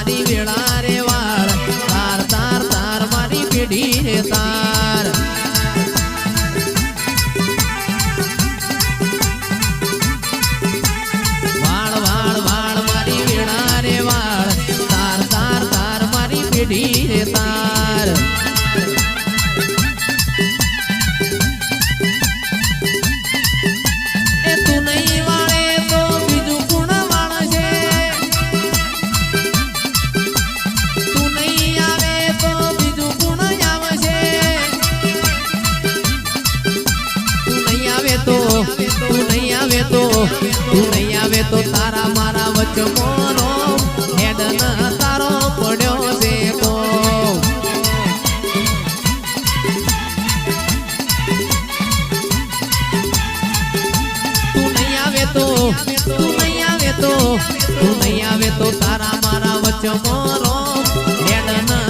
મારી વેળા રે વાળ તાર તાર તાર મારી પેઢી રે તાર વાળ વાળ વાળ મારી વેળા રે વાળ તાર તાર તાર મારી પેઢી રે તાર તું નહીં આવે તો તારા મારા વચમોનો હેડ ન તારો પડ્યો છે તો તું નહીં આવે તો તારા મારા વચમોનો હેડ ન